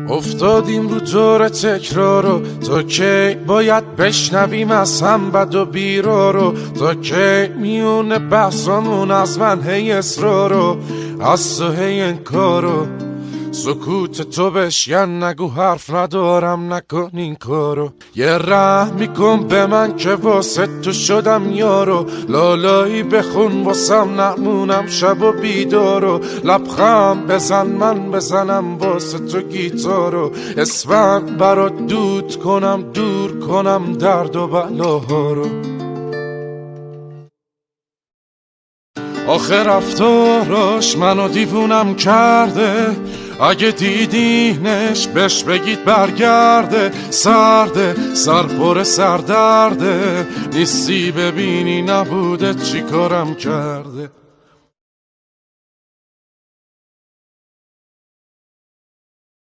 افتادیم رو دور تکرارو، تا کی باید بشنویم از هم بد و بیرارو؟ تا کی میونه بحثامون از من هی اصرارو، از تو هی انکارو؟ سکوت تو بشکن، نگو حرف ندارم، نکن این کارو. یه رحم میکن به من که واسه تو شدم یارو، لالایی بخون واسم نمونم شب و بیدارو. لبخند بزن من بزنم واسه تو گیتارو، اسفند برات دود کنم، دور کنم درد و بلاها رو. آخه رفتاراش منو دیوونم کرده، اگه دیدینش بهش بگید برگرده. سرده سر پر سردرده، نیستی ببینی نبوده چی کارم کرده.